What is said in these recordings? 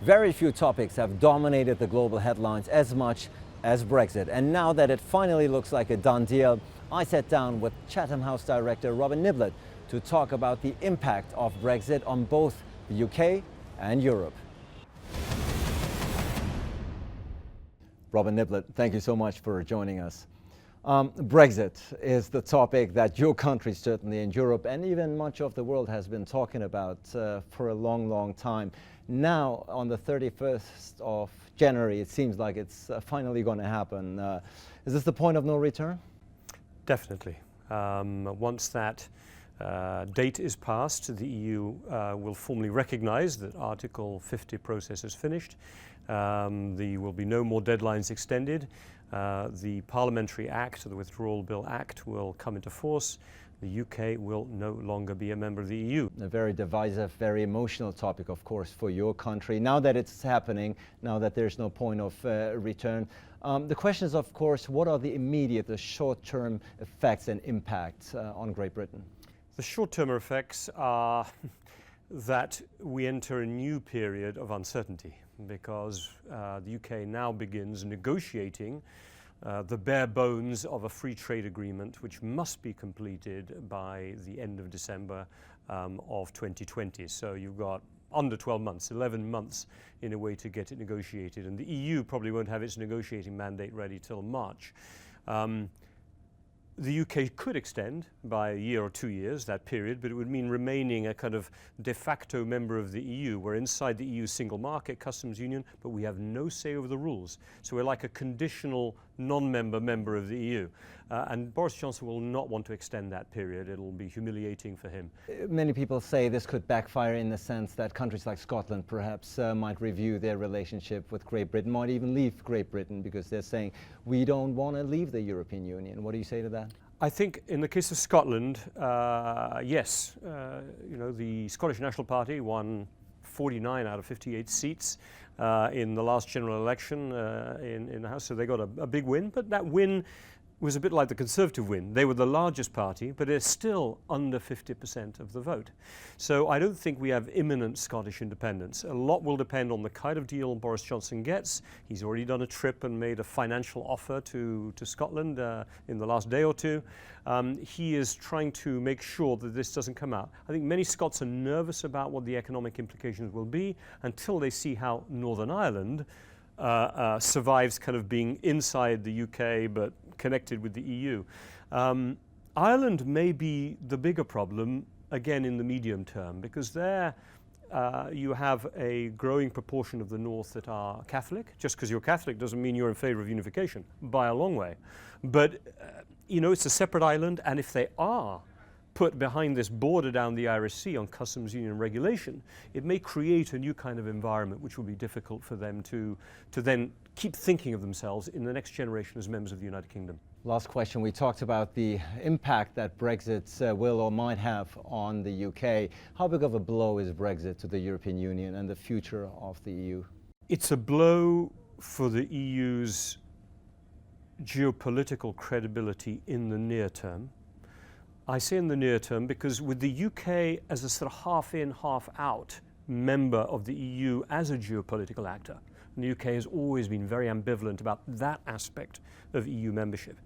Very few topics have dominated the global headlines as much as Brexit. And now that it finally looks like a done deal, I sat down with Chatham House director Robin Niblett to talk about the impact of Brexit on both the UK and Europe. Robin Niblett, thank you so much for joining us. Brexit is the topic that your country certainly in Europe and even much of the world has been talking about for a long time. Now on the 31st of January, it seems like it's finally going to happen. Is this the point of no return? Definitely. Once that date is passed, the EU will formally recognise that Article 50 process is finished. There will be no more deadlines extended. The Parliamentary Act, the Withdrawal Bill Act, will come into force. The UK will no longer be a member of the EU. A very divisive, very emotional topic, of course, for your country. Now that it's happening, now that there's no point of return, the question is, of course, what are the immediate, the short-term effects and impact on Great Britain? The short-term effects are that we enter a new period of uncertainty because the UK now begins negotiating the bare bones of a free trade agreement which must be completed by the end of December of 2020. So you've got under 12 months, 11 months in a way to get it negotiated, and the EU probably won't have its negotiating mandate ready till March. The UK could extend by a year or 2 years that period, but it would mean remaining a kind of de facto member of the EU. We're inside the EU single market, customs union, but we have no say over the rules. So we're like a conditional non-member member of the EU. And Boris Johnson will not want to extend that period. It'll be humiliating for him. Many people say this could backfire in the sense that countries like Scotland perhaps might review their relationship with Great Britain, might even leave Great Britain because they're saying we don't want to leave the European Union. What do you say to that? I think in the case of Scotland, yes. You know, the Scottish National Party won 49 out of 58 seats in the last general election in the House, so they got a big win, but that win was a bit like the Conservative win. They were the largest party, but they're still under 50% of the vote. So I don't think we have imminent Scottish independence. A lot will depend on the kind of deal Boris Johnson gets. He's already done a trip and made a financial offer to Scotland in the last day or two. He is trying to make sure that this doesn't come out. I think many Scots are nervous about what the economic implications will be until they see how Northern Ireland survives kind of being inside the UK but connected with the EU. Ireland may be the bigger problem again in the medium term because there you have a growing proportion of the North that are Catholic. Just because you're Catholic doesn't mean you're in favour of unification, by a long way. But you know, it's a separate island, and if they are put behind this border down the Irish Sea on customs union regulation, it may create a new kind of environment which will be difficult for them to then keep thinking of themselves in the next generation as members of the United Kingdom. Last question. We talked about the impact that Brexit will or might have on the UK. How big of a blow is Brexit to the European Union and the future of the EU? It's a blow for the EU's geopolitical credibility in the near term. I say in the near term because with the UK as a sort of half in, half out member of the EU as a geopolitical actor, and the UK has always been very ambivalent about that aspect of EU membership.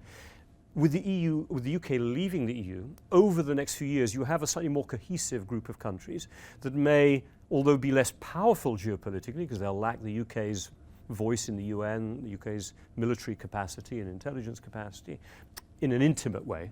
With the UK leaving the EU, over the next few years you have a slightly more cohesive group of countries that may, although be less powerful geopolitically because they'll lack the UK's voice in the UN, the UK's military capacity and intelligence capacity in an intimate way,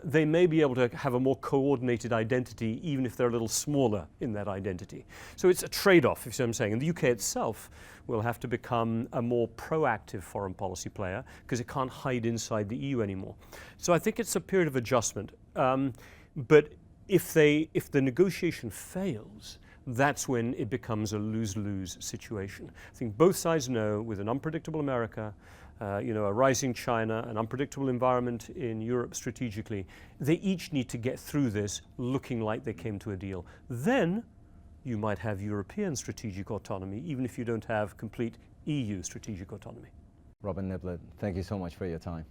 they may be able to have a more coordinated identity even if they're a little smaller in that identity. So it's a trade-off, if you see what I'm saying. And the UK itself will have to become a more proactive foreign policy player because it can't hide inside the EU anymore. So I think it's a period of adjustment. But if the negotiation fails, that's when it becomes a lose-lose situation. I think both sides know with an unpredictable America, you know, a rising China, an unpredictable environment in Europe strategically, they each need to get through this looking like they came to a deal. Then you might have European strategic autonomy, even if you don't have complete EU strategic autonomy. Robin Niblett, thank you so much for your time.